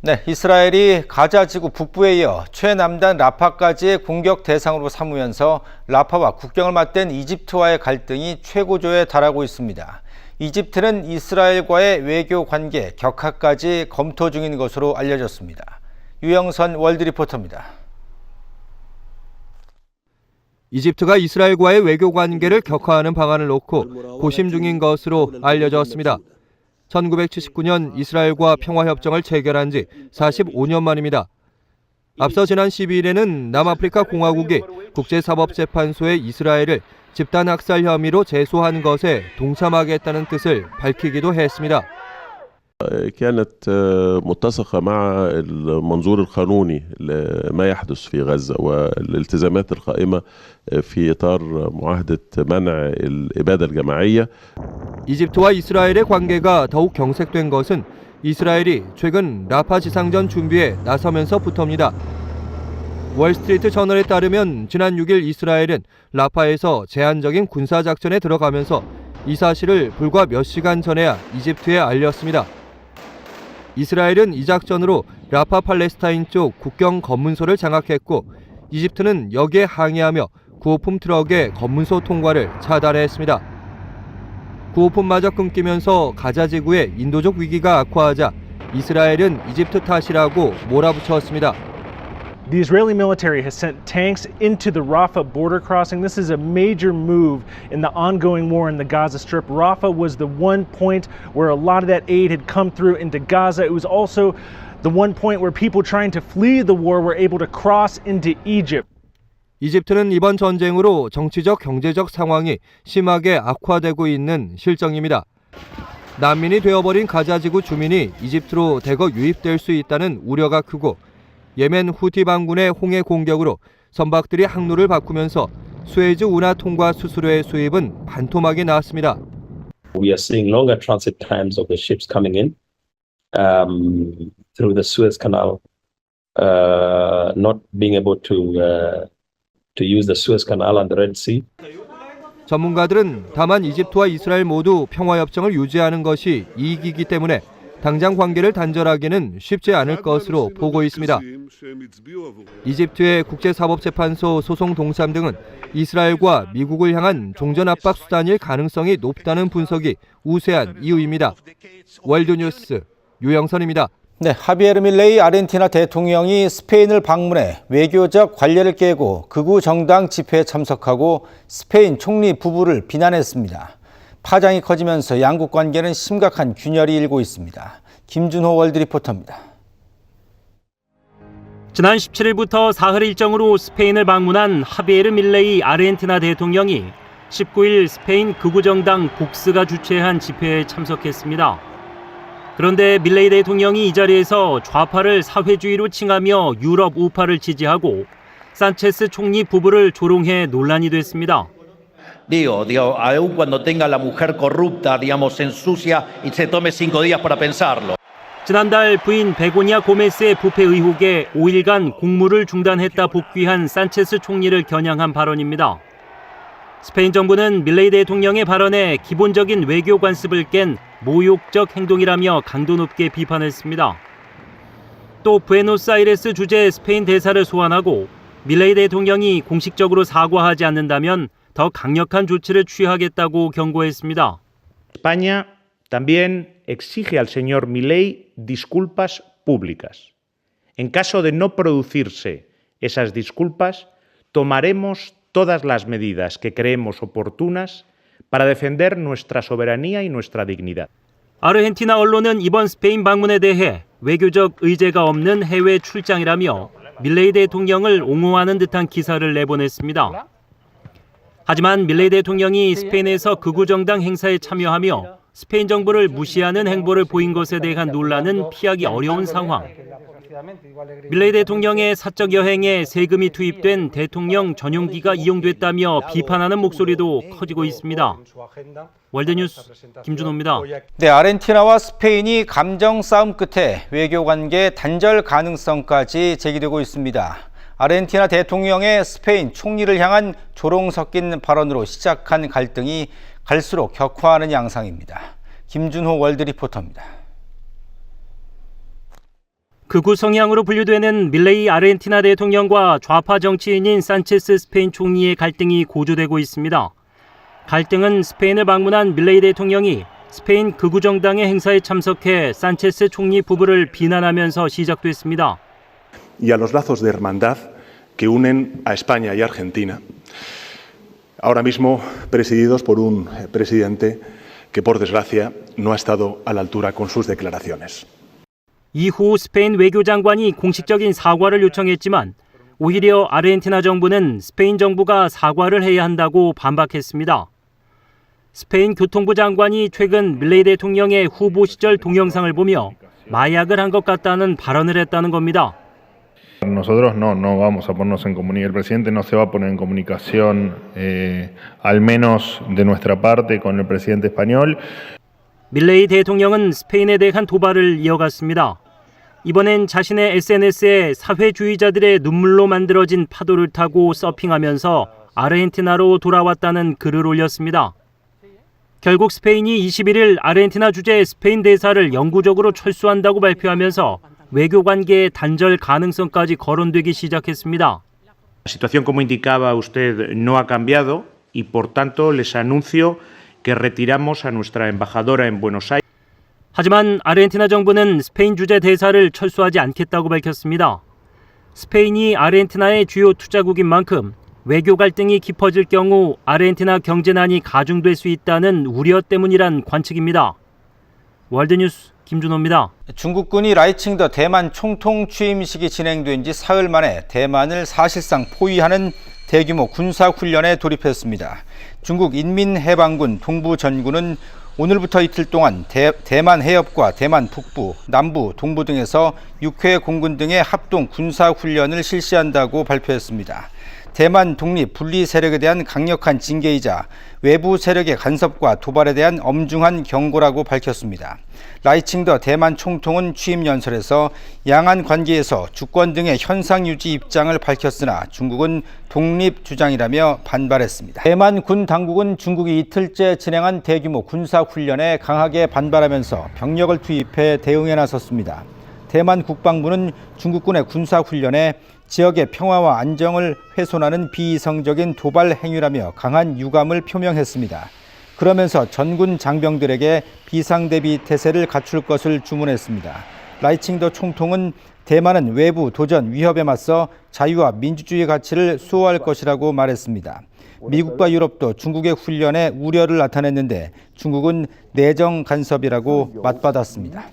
네, 이스라엘이 가자 지구 북부에 이어 최남단 라파까지의 공격 대상으로 삼으면서 라파와 국경을 맞댄 이집트와의 갈등이 최고조에 달하고 있습니다. 이집트는 이스라엘과의 외교 관계 격화까지 검토 중인 것으로 알려졌습니다. 유영선 월드리포터입니다. 이집트가 이스라엘과의 외교 관계를 격화하는 방안을 놓고 고심 중인 것으로 알려졌습니다. 1979년 이스라엘과 평화협정을 체결한 지 45년 만입니다. 앞서 지난 12일에는 남아프리카 공화국이 국제사법재판소에 이스라엘을 집단학살 혐의로 제소한 것에 동참하겠다는 뜻을 밝히기도 했습니다. كانت متسقة مع المنظور القانوني لما يحدث في غزة والالتزامات القائمة في إطار معاهدة منع الإبادة الجماعية. 이집트와 이스라엘의 관계가 더욱 경색된 것은 이스라엘이 최근 라파 지상전 준비에 나서면서부터입니다. 월스트리트 저널에 따르면 지난 6일 이스라엘은 라파에서 제한적인 군사작전에 들어가면서 이 사실을 불과 몇 시간 전에야 이집트에 알렸습니다. 이스라엘은 이 작전으로 라파 팔레스타인 쪽 국경 검문소를 장악했고 이집트는 여기에 항의하며 구호품 트럭의 검문소 통과를 차단했습니다. 구호품마저 끊기면서 가자 지구의 인도적 위기가 악화하자 이스라엘은 이집트 탓이라고 몰아붙였습니다. The Israeli military has sent tanks into the Rafah border crossing. This is a major move in the ongoing war in the Gaza Strip. Rafah was the one point where a lot of that aid had come through into Gaza. It was also the one point where people trying to flee the war were able to cross into Egypt. 이집트는 이번 전쟁으로 정치적, 경제적 상황이 심하게 악화되고 있는 실정입니다. 난민이 되어버린 가자지구 주민이 이집트로 대거 유입될 수 있다는 우려가 크고 예멘 후티 반군의 홍해 공격으로 선박들이 항로를 바꾸면서 수에즈 운하 통과 수수료의 수입은 반토막이 났습니다. We are seeing longer transit times of the ships coming in through the Suez Canal, not being able to use the Suez Canal and the Red Sea. 전문가들은 다만 이집트와 이스라엘 모두 평화협정을 유지하는 것이 이익이기 때문에 당장 관계를 단절하기는 쉽지 않을 것으로 보고 있습니다. 이집트의 국제사법재판소 소송 동참 등은 이스라엘과 미국을 향한 종전압박 수단일 가능성이 높다는 분석이 우세한 이유입니다. 월드뉴스 유영선입니다. 네, 하비에르 밀레이 아르헨티나 대통령이 스페인을 방문해 외교적 관례를 깨고 극우 정당 집회에 참석하고 스페인 총리 부부를 비난했습니다. 파장이 커지면서 양국 관계는 심각한 균열이 일고 있습니다. 김준호 월드리포터입니다. 지난 17일부터 사흘 일정으로 스페인을 방문한 하비에르 밀레이 아르헨티나 대통령이 19일 스페인 극우정당 복스가 주최한 집회에 참석했습니다. 그런데 밀레이 대통령이 이 자리에서 좌파를 사회주의로 칭하며 유럽 우파를 지지하고 산체스 총리 부부를 조롱해 논란이 됐습니다. Aún cuando tenga la mujer corrupta, digamos, se ensucia y se tome 5 días para pensarlo. 지난달 부인 베고니아 고메스의 부패 의혹에 5일간 공무를 중단했다 복귀한 산체스 총리를 겨냥한 발언입니다. 스페인 정부는 밀레이 대통령의 발언에 기본적인 외교 관습을 깬 모욕적 행동이라며 강도 높게 비판했습니다. 또 부에노스아이레스 주재 스페인 대사를 소환하고 밀레이 대통령이 공식적으로 사과하지 않는다면 더 강력한 조치를 취하겠다고 경고했습니다. España también exige al señor Milei disculpas públicas. En caso de no producirse esas disculpas, tomaremos todas las medidas que creemos oportunas para defender nuestra soberanía y nuestra dignidad. 아르헨티나 언론은 이번 스페인 방문에 대해 외교적 의제가 없는 해외 출장이라며 밀레이 대통령을 옹호하는 듯한 기사를 내보냈습니다. 하지만 밀레이 대통령이 스페인에서 극우정당 행사에 참여하며 스페인 정부를 무시하는 행보를 보인 것에 대한 논란은 피하기 어려운 상황. 밀레이 대통령의 사적 여행에 세금이 투입된 대통령 전용기가 이용됐다며 비판하는 목소리도 커지고 있습니다. 월드뉴스 김준호입니다. 네, 아르헨티나와 스페인이 감정 싸움 끝에 외교관계 단절 가능성까지 제기되고 있습니다. 아르헨티나 대통령의 스페인 총리를 향한 조롱 섞인 발언으로 시작한 갈등이 갈수록 격화하는 양상입니다. 김준호 월드리포터입니다. 극우 성향으로 분류되는 밀레이 아르헨티나 대통령과 좌파 정치인인 산체스 스페인 총리의 갈등이 고조되고 있습니다. 갈등은 스페인을 방문한 밀레이 대통령이 스페인 극우 정당의 행사에 참석해 산체스 총리 부부를 비난하면서 시작됐습니다. Y a los lazos de hermandad que unen a España y Argentina, ahora mismo presididos por un presidente que, por desgracia, no ha estado a la altura con sus declaraciones. 이후 스페인 외교장관이 공식적인 사과를 요청했지만 오히려 아르헨티나 정부는 스페인 정부가 사과를 해야 한다고 반박했습니다. 스페인 교통부 장관이 최근 밀레이 대통령의 후보 시절 동영상을 보며 마약을 한 것 같다는 발언을 했다는 겁니다. Nosotros no vamos a ponernos en comunicación. El presidente no se va a poner en comunicación, al menos de nuestra parte, con el presidente español. 밀레이 대통령은 스페인에 대한 도발을 이어갔습니다. 이번엔 자신의 SNS에 사회주의자들의 눈물로 만들어진 파도를 타고 서핑하면서 아르헨티나로 돌아왔다는 글을 올렸습니다. 결국 스페인이 21일 아르헨티나 주재 스페인 대사를 영구적으로 철수한다고 발표하면서 외교 관계의 단절 가능성까지 거론되기 시작했습니다. La situación, como indicaba usted, no ha cambiado y, por tanto, les anuncio que retiramos a nuestra embajadora en Buenos Aires. 하지만 아르헨티나 정부는 스페인 주재 대사를 철수하지 않겠다고 밝혔습니다. 스페인이 아르헨티나의 주요 투자국인 만큼 외교 갈등이 깊어질 경우 아르헨티나 경제난이 가중될 수 있다는 우려 때문이란 관측입니다. 월드뉴스 김준호입니다. 중국군이 라이칭더 대만 총통 취임식이 진행된 지 사흘 만에 대만을 사실상 포위하는 대규모 군사훈련에 돌입했습니다. 중국 인민해방군 동부전군은 오늘부터 이틀 동안 대만 해협과 대만 북부, 남부, 동부 등에서 6회 공군 등의 합동 군사훈련을 실시한다고 발표했습니다. 대만 독립 분리 세력에 대한 강력한 징계이자 외부 세력의 간섭과 도발에 대한 엄중한 경고라고 밝혔습니다. 라이칭더 대만 총통은 취임 연설에서 양안 관계에서 주권 등의 현상 유지 입장을 밝혔으나 중국은 독립 주장이라며 반발했습니다. 대만 군 당국은 중국이 이틀째 진행한 대규모 군사 훈련에 강하게 반발하면서 병력을 투입해 대응에 나섰습니다. 대만 국방부는 중국군의 군사 훈련에 지역의 평화와 안정을 훼손하는 비이성적인 도발 행위라며 강한 유감을 표명했습니다. 그러면서 전군 장병들에게 비상대비 태세를 갖출 것을 주문했습니다. 라이칭더 총통은 대만은 외부 도전 위협에 맞서 자유와 민주주의 가치를 수호할 것이라고 말했습니다. 미국과 유럽도 중국의 훈련에 우려를 나타냈는데 중국은 내정 간섭이라고 맞받았습니다.